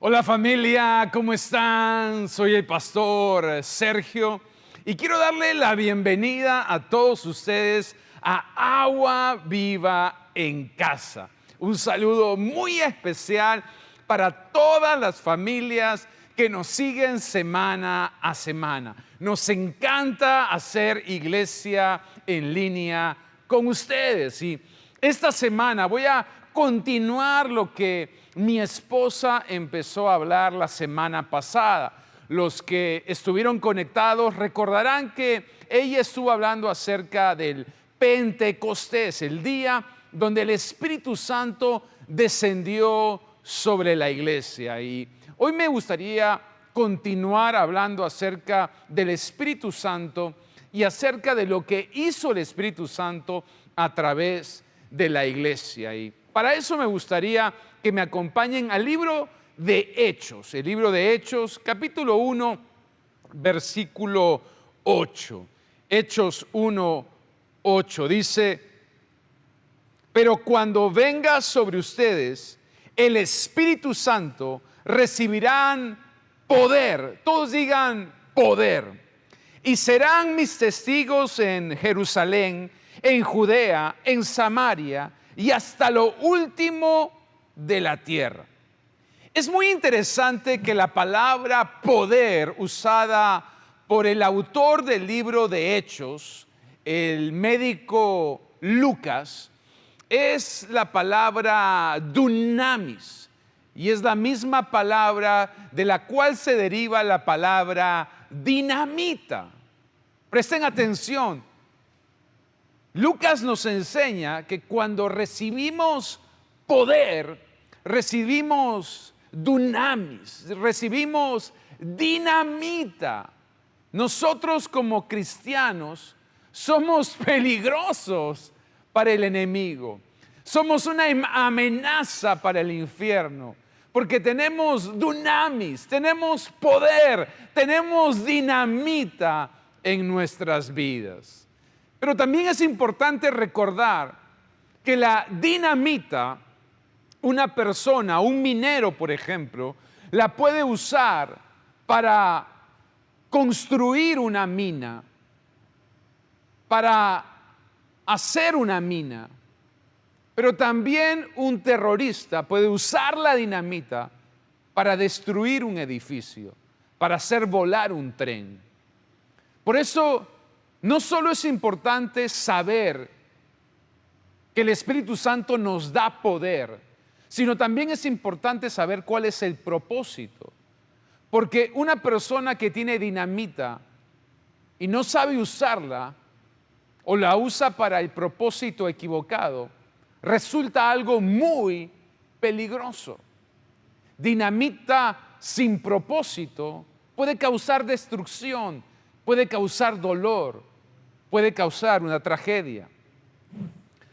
Hola familia, ¿cómo están? Soy el pastor Sergio y quiero darle la bienvenida a todos ustedes a Agua Viva en Casa. Un saludo muy especial para todas las familias que nos siguen semana a semana. Nos encanta hacer iglesia en línea con ustedes y esta semana voy a continuar lo que mi esposa empezó a hablar la semana pasada. Los que estuvieron conectados recordarán que ella estuvo hablando acerca del Pentecostés, el día donde el Espíritu Santo descendió sobre la iglesia. Y hoy me gustaría continuar hablando acerca del Espíritu Santo y acerca de lo que hizo el Espíritu Santo a través de la iglesia. Y para eso me gustaría que me acompañen al libro de Hechos, el libro de Hechos, capítulo 1, versículo 8. Hechos 1, 8 dice: pero cuando venga sobre ustedes el Espíritu Santo, recibirán poder. Todos digan poder. Y serán mis testigos en Jerusalén, en Judea, en Samaria y hasta lo último de la tierra. Es muy interesante que la palabra poder usada por el autor del libro de Hechos, el médico Lucas, es la palabra dunamis, y es la misma palabra de la cual se deriva la palabra dinamita. Presten atención. Lucas nos enseña que cuando recibimos poder, recibimos dunamis, recibimos dinamita. Nosotros como cristianos somos peligrosos para el enemigo. Somos una amenaza para el infierno, porque tenemos dunamis, tenemos poder, tenemos dinamita en nuestras vidas. Pero también es importante recordar que la dinamita, una persona, un minero, por ejemplo, la puede usar para construir una mina, para hacer una mina. Pero también un terrorista puede usar la dinamita para destruir un edificio, para hacer volar un tren. Por eso, no solo es importante saber que el Espíritu Santo nos da poder, sino también es importante saber cuál es el propósito. Porque una persona que tiene dinamita y no sabe usarla, o la usa para el propósito equivocado, resulta algo muy peligroso. Dinamita sin propósito puede causar destrucción, puede causar dolor, puede causar una tragedia.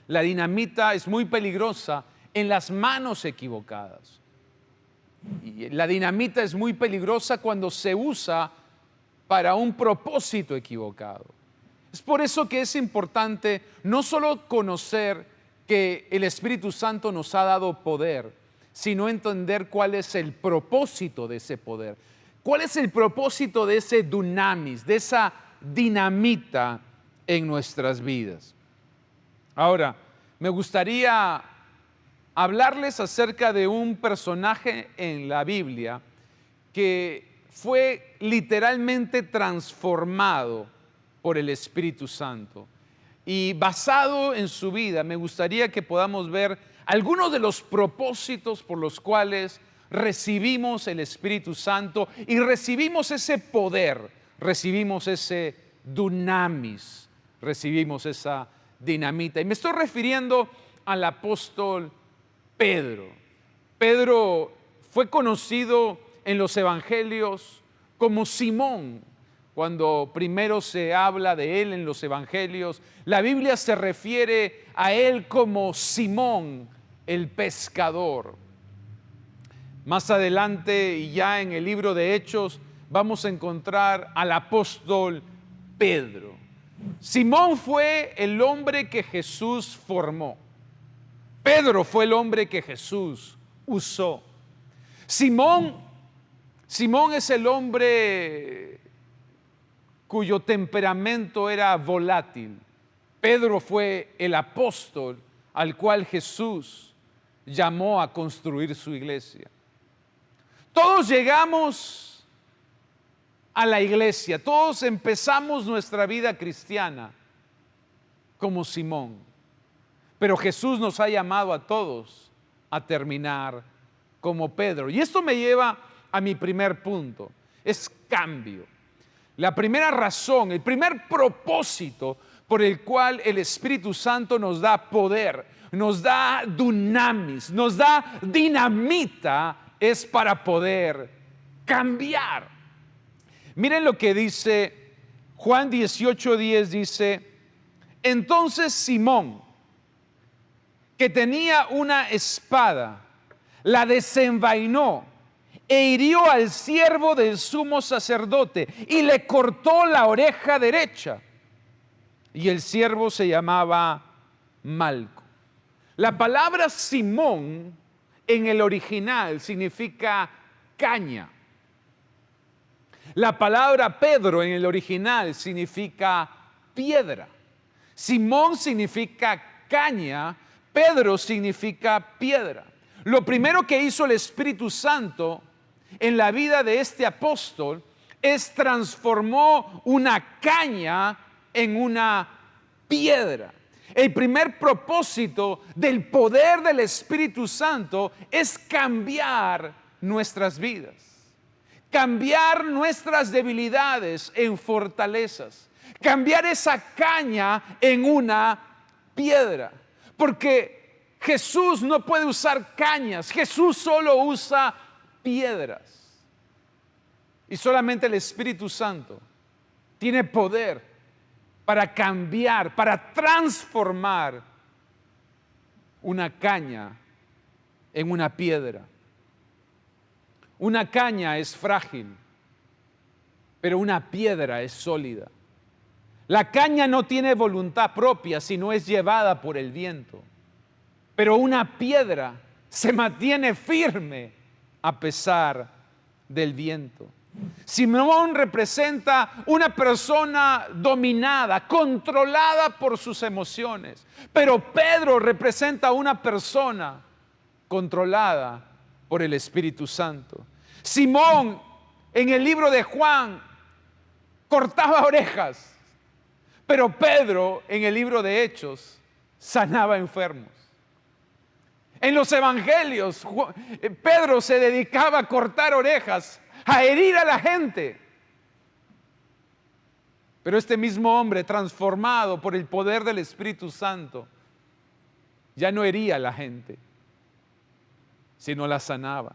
La dinamita es muy peligrosa en las manos equivocadas. Y la dinamita es muy peligrosa cuando se usa para un propósito equivocado. Es por eso que es importante no solo conocer que el Espíritu Santo nos ha dado poder, sino entender cuál es el propósito de ese poder. ¿Cuál es el propósito de ese dunamis, de esa dinamita en nuestras vidas? Ahora, me gustaría hablarles acerca de un personaje en la Biblia que fue literalmente transformado por el Espíritu Santo. Y basado en su vida, me gustaría que podamos ver algunos de los propósitos por los cuales recibimos el Espíritu Santo y recibimos ese poder, recibimos ese dunamis, recibimos esa dinamita. Y me estoy refiriendo al apóstol Pedro. Pedro fue conocido en los evangelios como Simón. Cuando primero se habla de él en los evangelios, la Biblia se refiere a él como Simón, el pescador. Más adelante, y ya en el libro de Hechos, vamos a encontrar al apóstol Pedro. Simón fue el hombre que Jesús formó. Pedro fue el hombre que Jesús usó. Simón es el hombre cuyo temperamento era volátil. Pedro fue el apóstol al cual Jesús llamó a construir su iglesia. Todos llegamos a la iglesia, todos empezamos nuestra vida cristiana como Simón, pero Jesús nos ha llamado a todos a terminar como Pedro. Y esto me lleva a mi primer punto, es cambio. La primera razón, el primer propósito por el cual el Espíritu Santo nos da poder, nos da dunamis, nos da dinamita, es para poder cambiar. Miren lo que dice Juan 18:10, dice: entonces Simón, que tenía una espada, la desenvainó e hirió al siervo del sumo sacerdote y le cortó la oreja derecha. Y el siervo se llamaba Malco. La palabra Simón en el original significa caña. La palabra Pedro en el original significa piedra. Simón significa caña, Pedro significa piedra. Lo primero que hizo el Espíritu Santo en la vida de este apóstol es transformó una caña en una piedra. El primer propósito del poder del Espíritu Santo es cambiar nuestras vidas, cambiar nuestras debilidades en fortalezas, cambiar esa caña en una piedra, porque Jesús no puede usar cañas, Jesús solo usa piedras. Y solamente el Espíritu Santo tiene poder para cambiar, para transformar una caña en una piedra. Una caña es frágil, pero una piedra es sólida. La caña no tiene voluntad propia, sino es llevada por el viento. Pero una piedra se mantiene firme a pesar del viento. Simón representa una persona dominada, controlada por sus emociones. Pero Pedro representa una persona controlada por el Espíritu Santo. Simón, en el libro de Juan, cortaba orejas. Pero Pedro, en el libro de Hechos, sanaba enfermos. En los evangelios, Pedro se dedicaba a cortar orejas, a herir a la gente. Pero este mismo hombre, transformado por el poder del Espíritu Santo, ya no hería a la gente, sino la sanaba.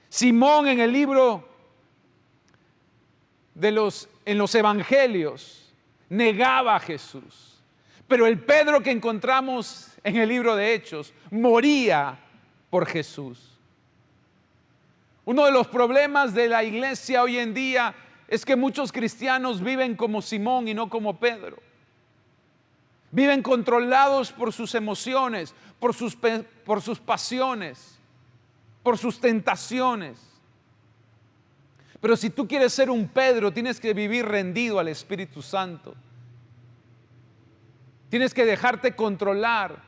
Simón, en el libro en los evangelios, negaba a Jesús. Pero el Pedro que encontramos en el libro de Hechos moría por Jesús. Uno de los problemas de la iglesia hoy en día es que muchos cristianos viven como Simón y no como Pedro. Viven controlados por sus emociones, por sus pasiones, por sus tentaciones. Pero si tú quieres ser un Pedro, tienes que vivir rendido al Espíritu Santo. Tienes que dejarte controlar,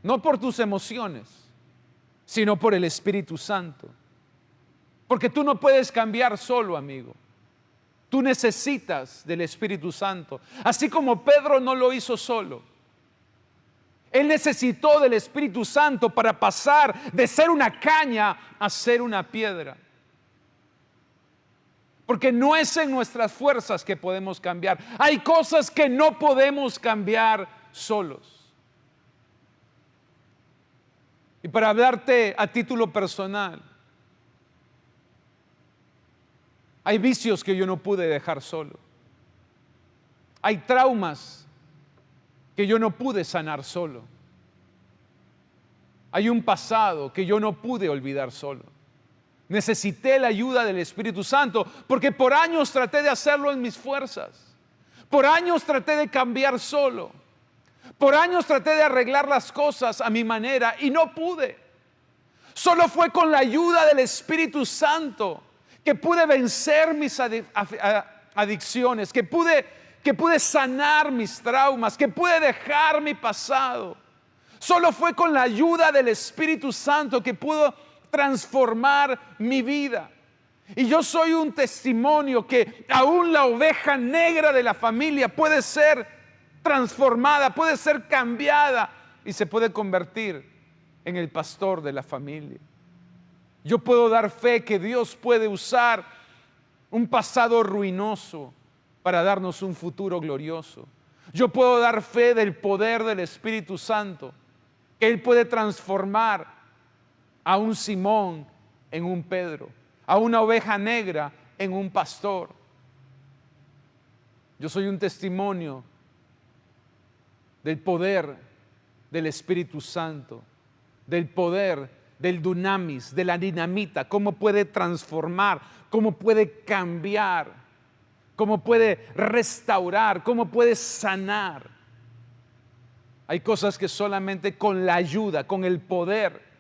no por tus emociones, sino por el Espíritu Santo. Porque tú no puedes cambiar solo, amigo. Tú necesitas del Espíritu Santo. Así como Pedro no lo hizo solo. Él necesitó del Espíritu Santo para pasar de ser una caña a ser una piedra. Porque no es en nuestras fuerzas que podemos cambiar. Hay cosas que no podemos cambiar solos. Y para hablarte a título personal, hay vicios que yo no pude dejar solo. Hay traumas que yo no pude sanar solo. Hay un pasado que yo no pude olvidar solo. Necesité la ayuda del Espíritu Santo porque por años traté de hacerlo en mis fuerzas. Por años traté de cambiar solo. Por años traté de arreglar las cosas a mi manera y no pude. Solo fue con la ayuda del Espíritu Santo que pude vencer mis adicciones, que pude sanar mis traumas, que pude dejar mi pasado. Solo fue con la ayuda del Espíritu Santo que pudo transformar mi vida. Y yo soy un testimonio que aún la oveja negra de la familia puede ser transformada, puede ser cambiada y se puede convertir en el pastor de la familia. Yo puedo dar fe que Dios puede usar un pasado ruinoso para darnos un futuro glorioso. Yo puedo dar fe del poder del Espíritu Santo, que Él puede transformar a un Simón en un Pedro, a una oveja negra en un pastor. Yo soy un testimonio del poder del Espíritu Santo, del poder del dunamis, de la dinamita, cómo puede transformar, cómo puede cambiar, cómo puede restaurar, cómo puede sanar. Hay cosas que solamente con la ayuda, con el poder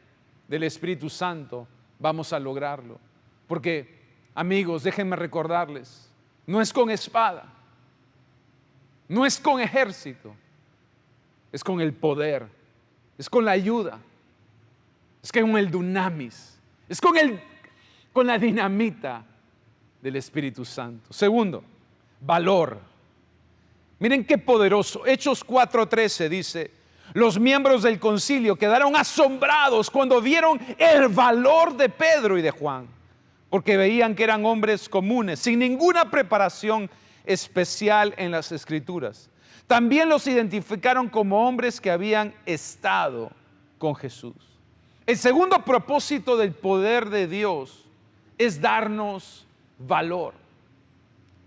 del Espíritu Santo vamos a lograrlo. Porque, amigos, déjenme recordarles, no es con espada, no es con ejército, es con el poder, es con la ayuda, es con el dunamis, es con la dinamita del Espíritu Santo. Segundo, valor. Miren qué poderoso. Hechos 4:13 dice: los miembros del concilio quedaron asombrados cuando vieron el valor de Pedro y de Juan, porque veían que eran hombres comunes, sin ninguna preparación especial en las Escrituras. También los identificaron como hombres que habían estado con Jesús. El segundo propósito del poder de Dios es darnos valor.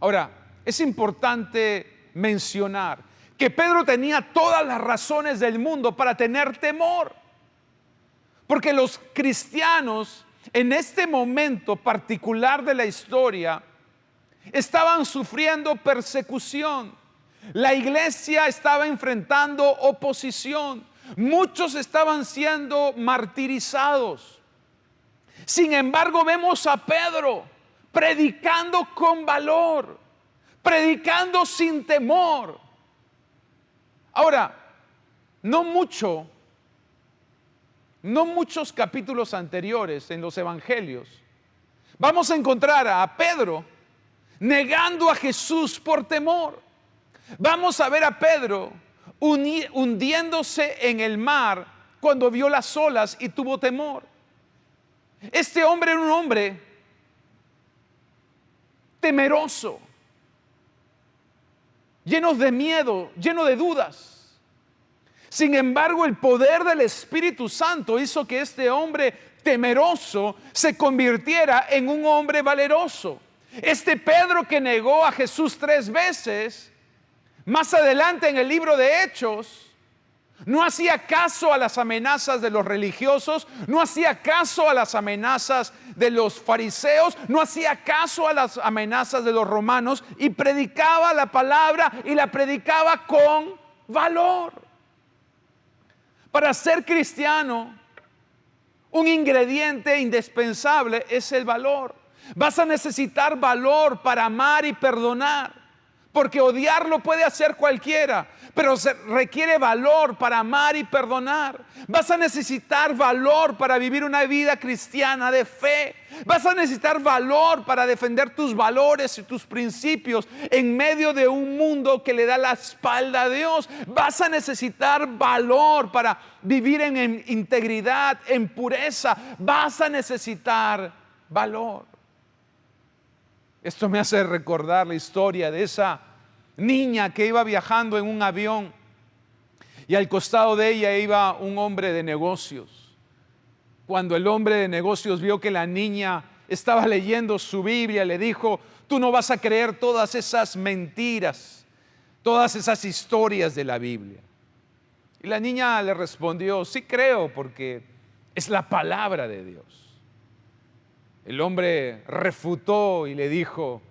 Ahora, es importante mencionar que Pedro tenía todas las razones del mundo para tener temor, porque los cristianos en este momento particular de la historia estaban sufriendo persecución. La iglesia estaba enfrentando oposición. Muchos estaban siendo martirizados. Sin embargo, vemos a Pedro predicando con valor, predicando sin temor. Ahora, no muchos capítulos anteriores en los evangelios vamos a encontrar a Pedro negando a Jesús por temor. Vamos a ver a Pedro hundiéndose en el mar cuando vio las olas y tuvo temor. Este hombre era un hombre temeroso, lleno de miedo, lleno de dudas. Sin embargo, el poder del Espíritu Santo hizo que este hombre temeroso se convirtiera en un hombre valeroso. Este Pedro que negó a Jesús 3 veces, más adelante en el libro de Hechos, no hacía caso a las amenazas de los religiosos, no hacía caso a las amenazas de los fariseos, no hacía caso a las amenazas de los romanos y predicaba la palabra y la predicaba con valor. Para ser cristiano, un ingrediente indispensable es el valor. Vas a necesitar valor para amar y perdonar, porque odiarlo puede hacer cualquiera, pero se requiere valor para amar y perdonar. Vas a necesitar valor para vivir una vida cristiana de fe. Vas a necesitar valor para defender tus valores y tus principios en medio de un mundo que le da la espalda a Dios. Vas a necesitar valor para vivir en integridad, en pureza. Vas a necesitar valor. Esto me hace recordar la historia de esa niña que iba viajando en un avión y al costado de ella iba un hombre de negocios. Cuando el hombre de negocios vio que la niña estaba leyendo su Biblia, le dijo: tú no vas a creer todas esas mentiras, todas esas historias de la Biblia. Y la niña le respondió: sí creo, porque es la palabra de Dios. El hombre refutó y le dijo: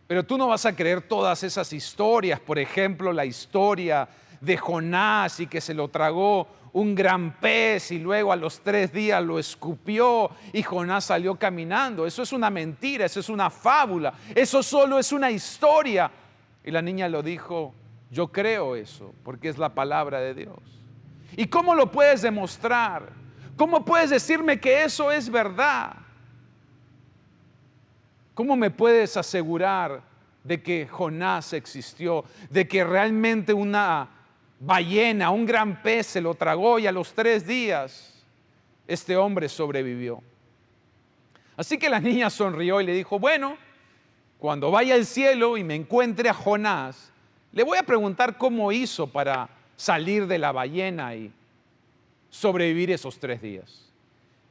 pero tú no vas a creer todas esas historias, por ejemplo, la historia de Jonás y que se lo tragó un gran pez y luego a los 3 días lo escupió y Jonás salió caminando. Eso es una mentira, eso es una fábula, eso solo es una historia. Y la niña lo dijo: yo creo eso porque es la palabra de Dios. ¿Y cómo lo puedes demostrar? ¿Cómo puedes decirme que eso es verdad? ¿Cómo me puedes asegurar de que Jonás existió, de que realmente una ballena, un gran pez se lo tragó y a los 3 días este hombre sobrevivió? Así que la niña sonrió y le dijo: bueno, cuando vaya al cielo y me encuentre a Jonás, le voy a preguntar cómo hizo para salir de la ballena y sobrevivir esos 3 días.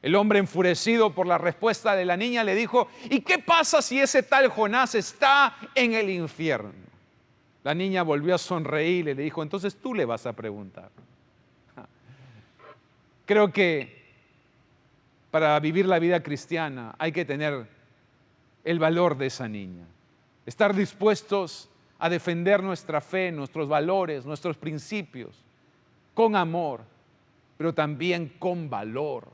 El hombre, enfurecido por la respuesta de la niña, le dijo: ¿y qué pasa si ese tal Jonás está en el infierno? La niña volvió a sonreír y le dijo: entonces tú le vas a preguntar. Creo que para vivir la vida cristiana hay que tener el valor de esa niña, estar dispuestos a defender nuestra fe, nuestros valores, nuestros principios, con amor, pero también con valor.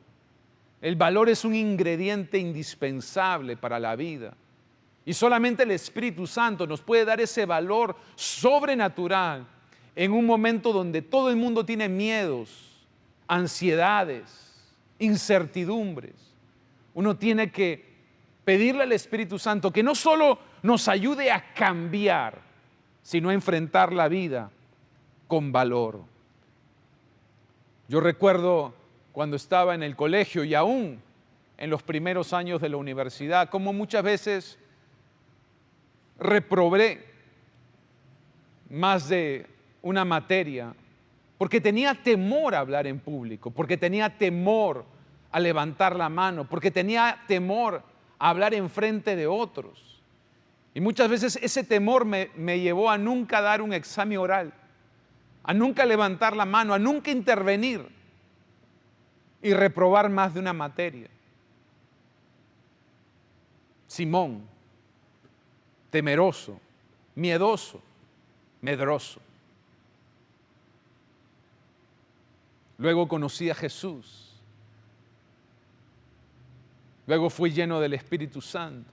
El valor es un ingrediente indispensable para la vida. Y solamente el Espíritu Santo nos puede dar ese valor sobrenatural en un momento donde todo el mundo tiene miedos, ansiedades, incertidumbres. Uno tiene que pedirle al Espíritu Santo que no solo nos ayude a cambiar, sino a enfrentar la vida con valor. Yo recuerdo cuando estaba en el colegio y aún en los primeros años de la universidad, como muchas veces reprobé más de una materia porque tenía temor a hablar en público, porque tenía temor a levantar la mano, porque tenía temor a hablar en frente de otros. Y muchas veces ese temor me llevó a nunca dar un examen oral, a nunca levantar la mano, a nunca intervenir y reprobar más de una materia. Simón, temeroso, miedoso, medroso. Luego conocí a Jesús. Luego fui lleno del Espíritu Santo.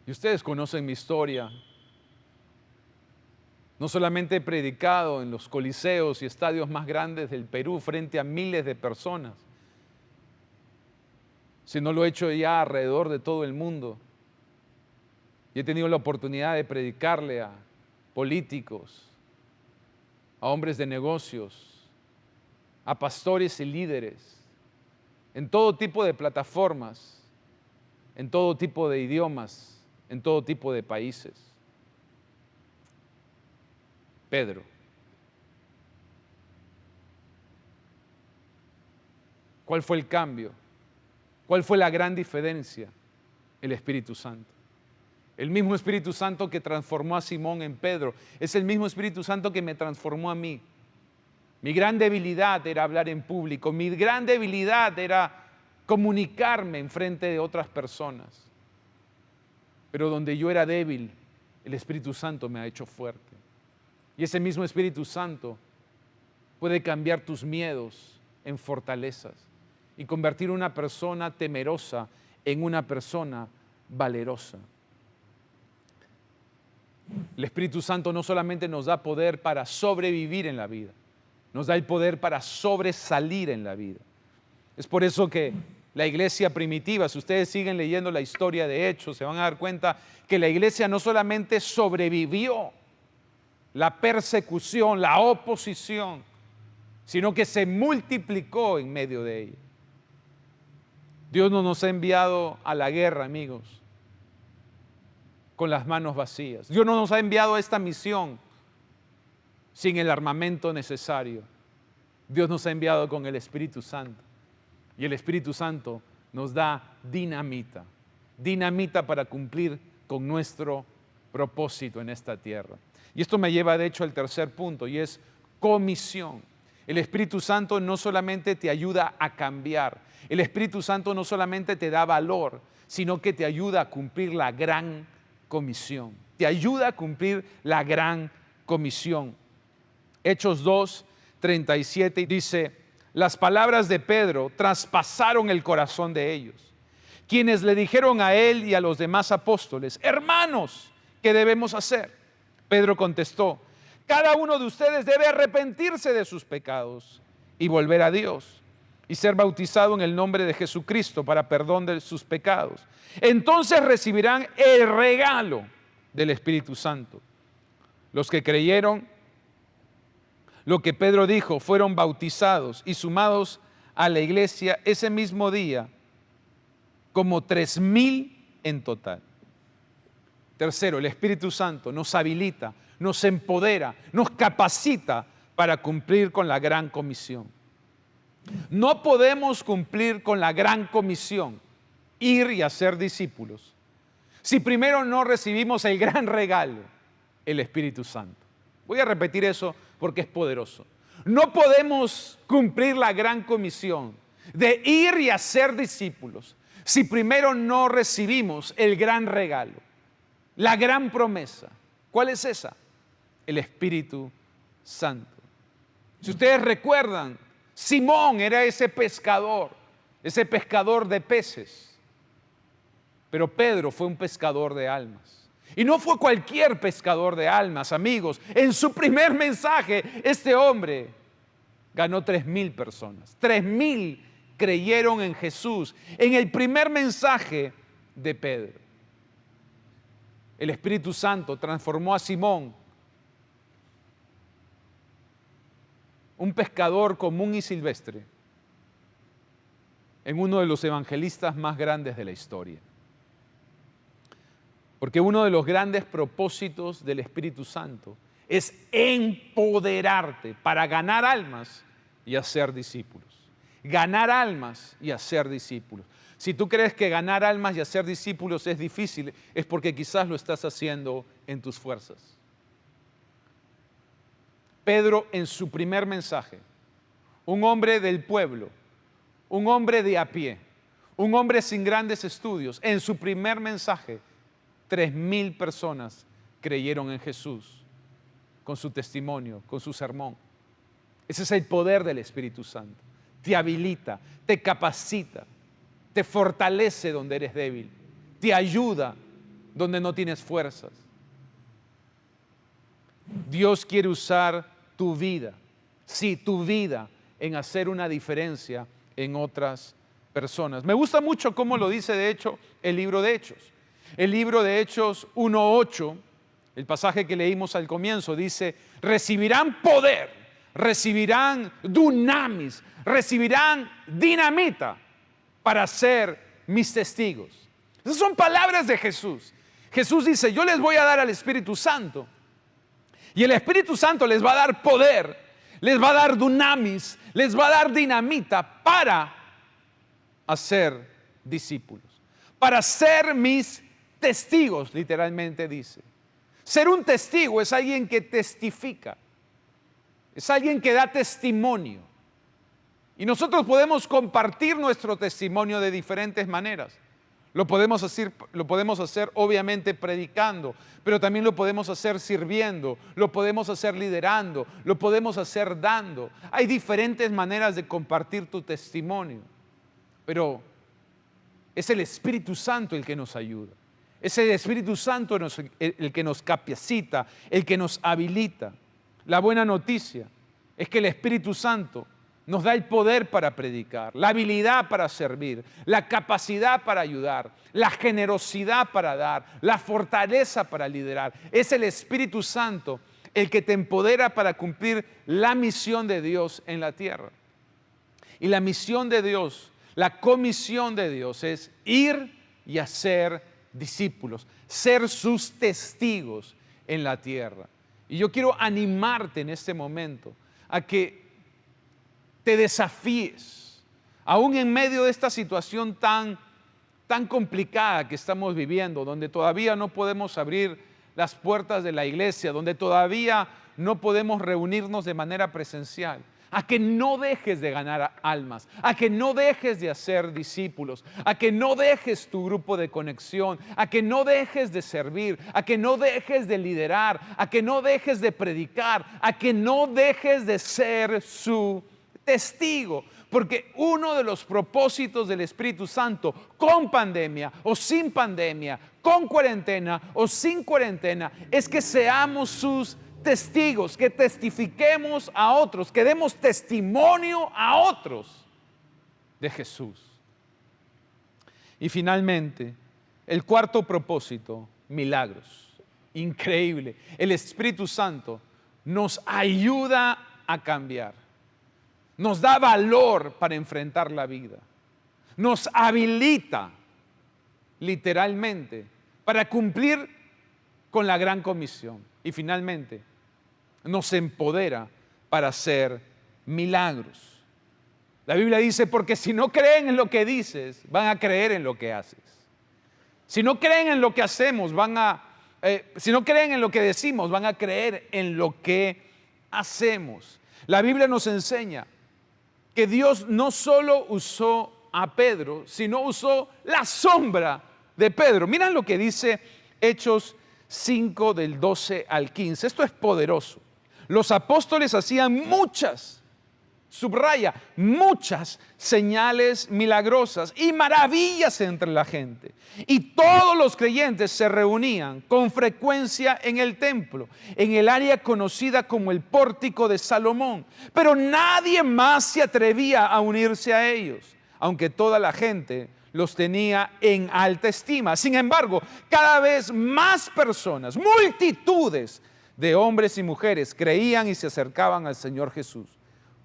Y ustedes conocen mi historia. No solamente he predicado en los coliseos y estadios más grandes del Perú frente a miles de personas, sino lo he hecho ya alrededor de todo el mundo. Y he tenido la oportunidad de predicarle a políticos, a hombres de negocios, a pastores y líderes, en todo tipo de plataformas, en todo tipo de idiomas, en todo tipo de países. Pedro. ¿Cuál fue el cambio? ¿Cuál fue la gran diferencia? El Espíritu Santo. El mismo Espíritu Santo que transformó a Simón en Pedro es el mismo Espíritu Santo que me transformó a mí. Mi gran debilidad era hablar en público. Mi gran debilidad era comunicarme en frente de otras personas. Pero donde yo era débil, el Espíritu Santo me ha hecho fuerte. Y ese mismo Espíritu Santo puede cambiar tus miedos en fortalezas y convertir una persona temerosa en una persona valerosa. El Espíritu Santo no solamente nos da poder para sobrevivir en la vida, nos da el poder para sobresalir en la vida. Es por eso que la iglesia primitiva, si ustedes siguen leyendo la historia de Hechos, se van a dar cuenta que la iglesia no solamente sobrevivió la persecución, la oposición, sino que se multiplicó en medio de ella. Dios no nos ha enviado a la guerra, amigos, con las manos vacías. Dios no nos ha enviado a esta misión sin el armamento necesario. Dios nos ha enviado con el Espíritu Santo. Y el Espíritu Santo nos da dinamita. Dinamita para cumplir con nuestro propósito en esta tierra. Y esto me lleva de hecho al tercer punto, y es comisión. El Espíritu Santo no solamente te ayuda a cambiar, el Espíritu Santo no solamente te da valor, sino que te ayuda a cumplir la gran comisión. Te ayuda a cumplir la gran comisión. Hechos 2, 37 dice: las palabras de Pedro traspasaron el corazón de ellos, quienes le dijeron a él y a los demás apóstoles: hermanos, ¿qué debemos hacer? Pedro contestó: cada uno de ustedes debe arrepentirse de sus pecados y volver a Dios y ser bautizado en el nombre de Jesucristo para perdón de sus pecados. Entonces recibirán el regalo del Espíritu Santo. Los que creyeron lo que Pedro dijo fueron bautizados y sumados a la iglesia ese mismo día, como 3,000 en total. Tercero, el Espíritu Santo nos habilita, nos empodera, nos capacita para cumplir con la gran comisión. No podemos cumplir con la gran comisión, ir y hacer discípulos, si primero no recibimos el gran regalo, el Espíritu Santo. Voy a repetir eso porque es poderoso. No podemos cumplir la gran comisión de ir y hacer discípulos si primero no recibimos el gran regalo, la gran promesa. ¿Cuál es esa? El Espíritu Santo. Si ustedes recuerdan, Simón era ese pescador de peces, pero Pedro fue un pescador de almas. Y no fue cualquier pescador de almas, amigos. En su primer mensaje, este hombre ganó 3,000 personas. 3,000 creyeron en Jesús en el primer mensaje de Pedro. El Espíritu Santo transformó a Simón, un pescador común y silvestre, en uno de los evangelistas más grandes de la historia. Porque uno de los grandes propósitos del Espíritu Santo es empoderarte para ganar almas y hacer discípulos. Ganar almas y hacer discípulos. Si tú crees que ganar almas y hacer discípulos es difícil, es porque quizás lo estás haciendo en tus fuerzas. Pedro, en su primer mensaje, un hombre del pueblo, un hombre de a pie, un hombre sin grandes estudios, en su primer mensaje, 3,000 personas creyeron en Jesús con su testimonio, con su sermón. Ese es el poder del Espíritu Santo. Te habilita, te capacita, te fortalece donde eres débil, te ayuda donde no tienes fuerzas. Dios quiere usar tu vida, sí, tu vida, en hacer una diferencia en otras personas. Me gusta mucho cómo lo dice, de hecho, el libro de Hechos. El libro de Hechos 1:8, el pasaje que leímos al comienzo, dice: recibirán poder, recibirán dunamis, recibirán dinamita para ser mis testigos. Esas son palabras de Jesús. Jesús dice: yo les voy a dar al Espíritu Santo, y el Espíritu Santo les va a dar poder, les va a dar dunamis, les va a dar dinamita para hacer discípulos, para ser mis testigos, literalmente dice. Ser un testigo es alguien que testifica, es alguien que da testimonio. Y nosotros podemos compartir nuestro testimonio de diferentes maneras. Lo podemos hacer obviamente predicando, pero también lo podemos hacer sirviendo, lo podemos hacer liderando, lo podemos hacer dando. Hay diferentes maneras de compartir tu testimonio, pero es el Espíritu Santo el que nos ayuda. Es el Espíritu Santo el que nos capacita, el que nos habilita. La buena noticia es que el Espíritu Santo nos da el poder para predicar, la habilidad para servir, la capacidad para ayudar, la generosidad para dar, la fortaleza para liderar. Es el Espíritu Santo el que te empodera para cumplir la misión de Dios en la tierra. Y la misión de Dios, la comisión de Dios es ir y hacer discípulos, ser sus testigos en la tierra. Y yo quiero animarte en este momento a que te desafíes, aún en medio de esta situación tan complicada que estamos viviendo, donde todavía no podemos abrir las puertas de la iglesia, donde todavía no podemos reunirnos de manera presencial. a que no dejes de ganar almas, a que no dejes de hacer discípulos, a que no dejes tu grupo de conexión, a que no dejes de servir, a que no dejes de liderar, a que no dejes de predicar, a que no dejes de ser su testigo. Porque uno de los propósitos del Espíritu Santo, con pandemia o sin pandemia, con cuarentena o sin cuarentena, es que seamos sus testigos, que testifiquemos a otros, que demos testimonio a otros de Jesús. Y finalmente, el cuarto propósito, milagros. Increíble. El Espíritu Santo nos ayuda a cambiar. Nos da valor para enfrentar la vida. Nos habilita, literalmente, para cumplir con la gran comisión. Y finalmente, nos empodera para hacer milagros. La Biblia dice, porque si no creen en lo que dices, van a creer en lo que haces. Si no creen en lo que hacemos, si no creen en lo que decimos, van a creer en lo que hacemos. La Biblia nos enseña que Dios no solo usó a Pedro, sino usó la sombra de Pedro. Miren lo que dice Hechos 5 del 12 al 15. Esto es poderoso. Los apóstoles hacían muchas, subraya, muchas señales milagrosas y maravillas entre la gente. Y todos los creyentes se reunían con frecuencia en el templo, en el área conocida como el Pórtico de Salomón. Pero nadie más se atrevía a unirse a ellos, aunque toda la gente los tenía en alta estima. Sin embargo, cada vez más personas, multitudes de hombres y mujeres creían y se acercaban al Señor Jesús.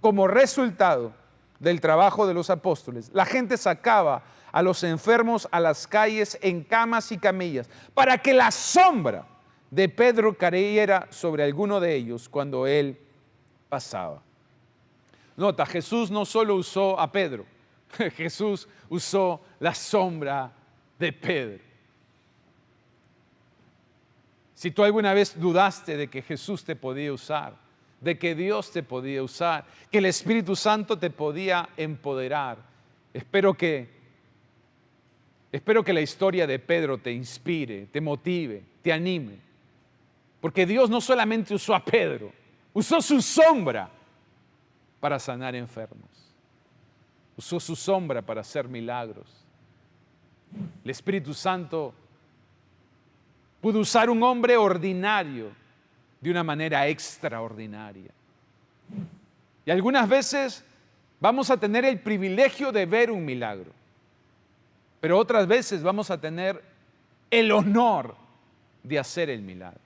Como resultado del trabajo de los apóstoles, la gente sacaba a los enfermos a las calles en camas y camillas para que la sombra de Pedro cayera sobre alguno de ellos cuando él pasaba. Nota, Jesús no solo usó a Pedro, Jesús usó la sombra de Pedro. Si tú alguna vez dudaste de que Jesús te podía usar, de que Dios te podía usar, que el Espíritu Santo te podía empoderar, espero que la historia de Pedro te inspire, te motive, te anime. Porque Dios no solamente usó a Pedro, usó su sombra para sanar enfermos. Usó su sombra para hacer milagros. El Espíritu Santo pudo usar un hombre ordinario de una manera extraordinaria. Y algunas veces vamos a tener el privilegio de ver un milagro, pero otras veces vamos a tener el honor de hacer el milagro.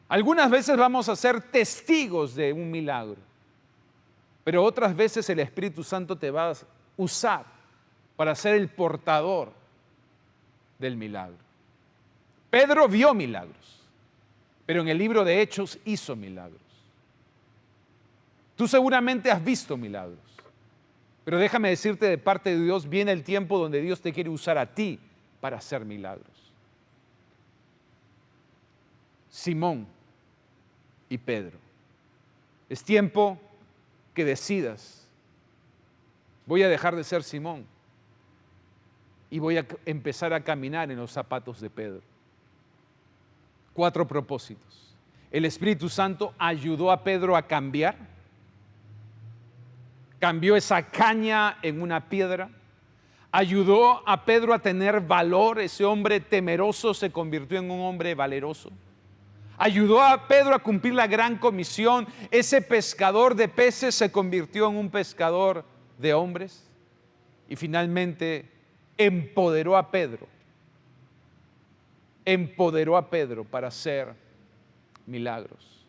Algunas veces vamos a ser testigos de un milagro, pero otras veces el Espíritu Santo te va a usar para ser el portador del milagro. Pedro vio milagros, pero en el libro de Hechos hizo milagros. Tú seguramente has visto milagros, pero déjame decirte, de parte de Dios viene el tiempo donde Dios te quiere usar a ti para hacer milagros. Simón y Pedro, es tiempo que decidas: voy a dejar de ser Simón y voy a empezar a caminar en los zapatos de Pedro. 4 propósitos. El Espíritu Santo ayudó a Pedro a cambiar. Cambió esa caña en una piedra. Ayudó a Pedro a tener valor. Ese hombre temeroso se convirtió en un hombre valeroso. Ayudó a Pedro a cumplir la gran comisión. Ese pescador de peces se convirtió en un pescador de hombres. Y finalmente empoderó a Pedro. Empoderó a Pedro para hacer milagros.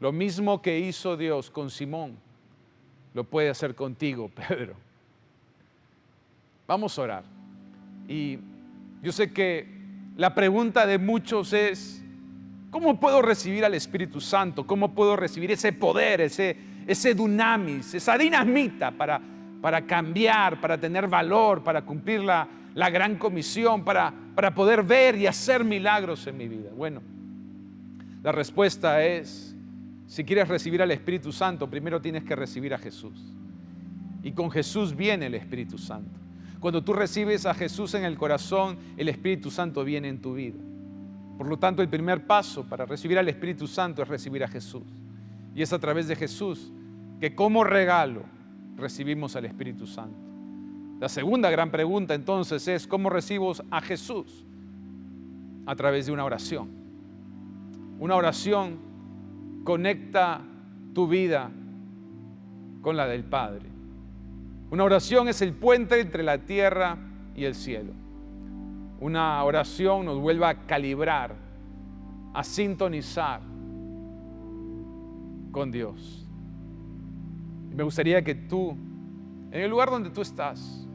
Lo mismo que hizo Dios con Simón, lo puede hacer contigo, Pedro. Vamos a orar. Y yo sé que la pregunta de muchos es: ¿cómo puedo recibir al Espíritu Santo? ¿Cómo puedo recibir ese poder, ese dunamis, esa dinamita para cambiar, para tener valor, para cumplir la gran comisión, para poder ver y hacer milagros en mi vida? Bueno, la respuesta es Si quieres recibir al Espíritu Santo, primero tienes que recibir a Jesús. Y con Jesús viene el Espíritu Santo. Cuando tú recibes a Jesús en el corazón, el Espíritu Santo viene en tu vida. Por lo tanto, el primer paso para recibir al Espíritu Santo es recibir a Jesús. Y es a través de Jesús que como regalo recibimos al Espíritu Santo. La segunda gran pregunta entonces es, ¿cómo recibo a Jesús? A través de una oración. Una oración conecta tu vida con la del Padre. Una oración es el puente entre la tierra y el cielo. Una oración nos vuelve a calibrar, a sintonizar con Dios. Y me gustaría que tú, en el lugar donde tú estás,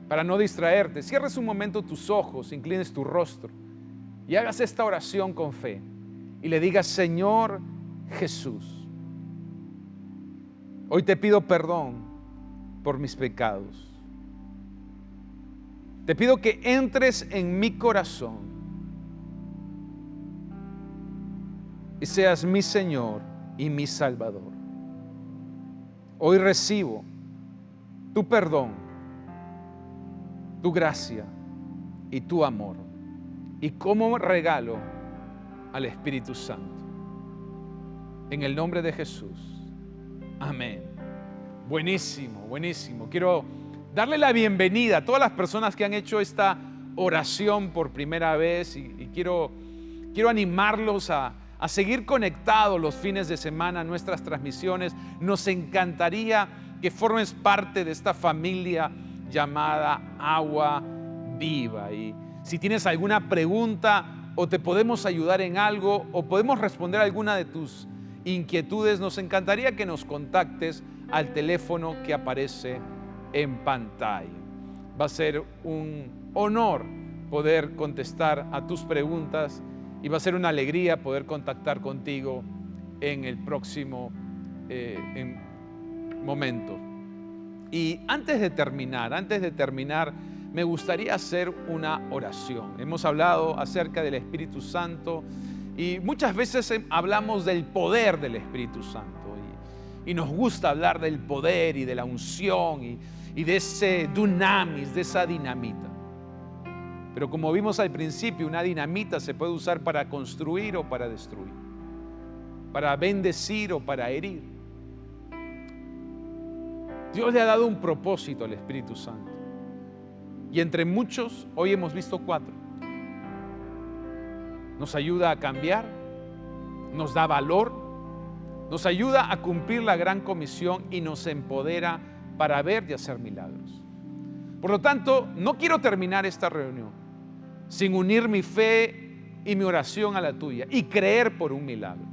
para no distraerte, cierres un momento tus ojos, inclines tu rostro y hagas esta oración con fe y le digas: Señor Jesús, hoy te pido perdón por mis pecados. Te pido que entres en mi corazón y seas mi Señor y mi Salvador. Hoy recibo tu perdón, tu gracia y tu amor, y como regalo al Espíritu Santo. En el nombre de Jesús. Amén. Buenísimo, buenísimo. Quiero darle la bienvenida a todas las personas que han hecho esta oración por primera vez y quiero animarlos a seguir conectados los fines de semana a nuestras transmisiones. Nos encantaría que formes parte de esta familia llamada Agua Viva. Y si tienes alguna pregunta o te podemos ayudar en algo o podemos responder alguna de tus inquietudes, nos encantaría que nos contactes al teléfono que aparece en pantalla. Va a ser un honor poder contestar a tus preguntas y va a ser una alegría poder contactar contigo en el próximo momento. Y antes de terminar, me gustaría hacer una oración. Hemos hablado acerca del Espíritu Santo y muchas veces hablamos del poder del Espíritu Santo y nos gusta hablar del poder y de la unción y de ese dunamis, de esa dinamita. Pero como vimos al principio, una dinamita se puede usar para construir o para destruir, para bendecir o para herir. Dios le ha dado un propósito al Espíritu Santo. Y entre muchos, hoy hemos visto 4. Nos ayuda a cambiar, nos da valor, nos ayuda a cumplir la gran comisión y nos empodera para ver y hacer milagros. Por lo tanto, no quiero terminar esta reunión sin unir mi fe y mi oración a la tuya y creer por un milagro.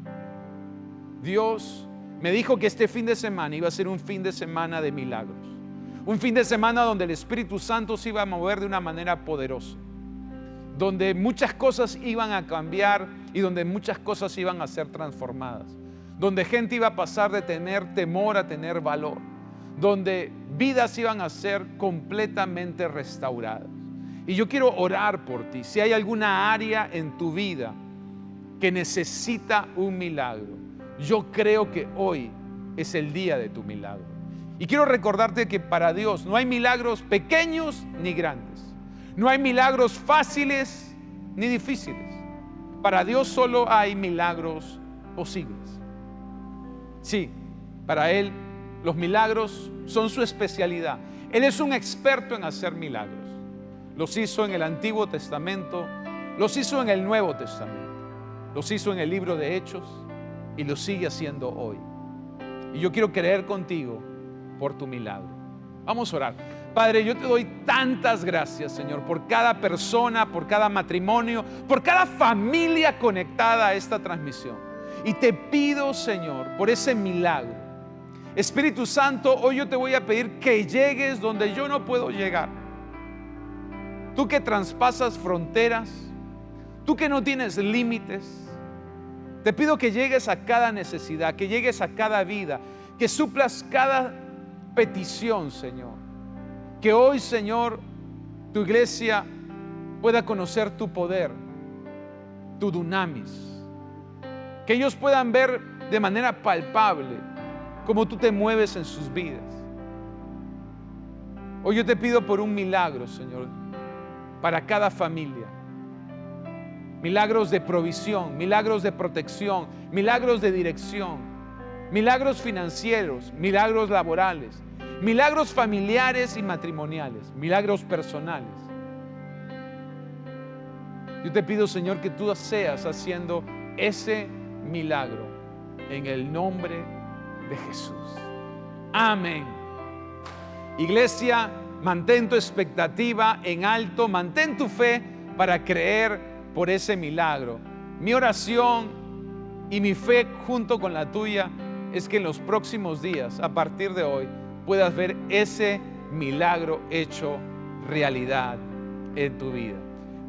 Dios me dijo que este fin de semana iba a ser un fin de semana de milagros. Un fin de semana donde el Espíritu Santo se iba a mover de una manera poderosa. Donde muchas cosas iban a cambiar y donde muchas cosas iban a ser transformadas. Donde gente iba a pasar de tener temor a tener valor. Donde vidas iban a ser completamente restauradas. Y yo quiero orar por ti. Si hay alguna área en tu vida que necesita un milagro, yo creo que hoy es el día de tu milagro. Y quiero recordarte que para Dios no hay milagros pequeños ni grandes. No hay milagros fáciles ni difíciles. Para Dios solo hay milagros posibles. Sí, para Él los milagros son su especialidad. Él es un experto en hacer milagros. Los hizo en el Antiguo Testamento, los hizo en el Nuevo Testamento, los hizo en el libro de Hechos y lo sigue haciendo hoy. Y yo quiero creer contigo por tu milagro. Vamos a orar. Padre, yo te doy tantas gracias, Señor, por cada persona, por cada matrimonio, por cada familia conectada a esta transmisión. Y te pido, Señor, por ese milagro. Espíritu Santo, hoy yo te voy a pedir que llegues donde yo no puedo llegar. Tú que traspasas fronteras, tú que no tienes límites, te pido que llegues a cada necesidad, que llegues a cada vida, que suplas cada petición, Señor. Que hoy, Señor, tu iglesia pueda conocer tu poder, tu dunamis. Que ellos puedan ver de manera palpable cómo tú te mueves en sus vidas. Hoy yo te pido por un milagro, Señor, para cada familia. Milagros de provisión, milagros de protección, milagros de dirección, milagros financieros, milagros laborales, milagros familiares y matrimoniales, milagros personales. Yo te pido, Señor, que tú seas haciendo ese milagro en el nombre de Jesús. Amén. Iglesia, mantén tu expectativa en alto, mantén tu fe para creer por ese milagro. Mi oración y mi fe junto con la tuya es que en los próximos días, a partir de hoy, puedas ver ese milagro hecho realidad en tu vida.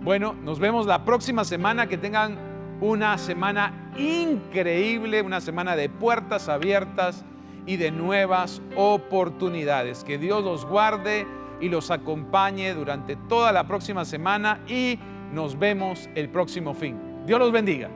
Bueno, nos vemos la próxima semana. Que tengan una semana increíble, una semana de puertas abiertas y de nuevas oportunidades. Que Dios los guarde y los acompañe durante toda la próxima semana y nos vemos el próximo fin. Dios los bendiga.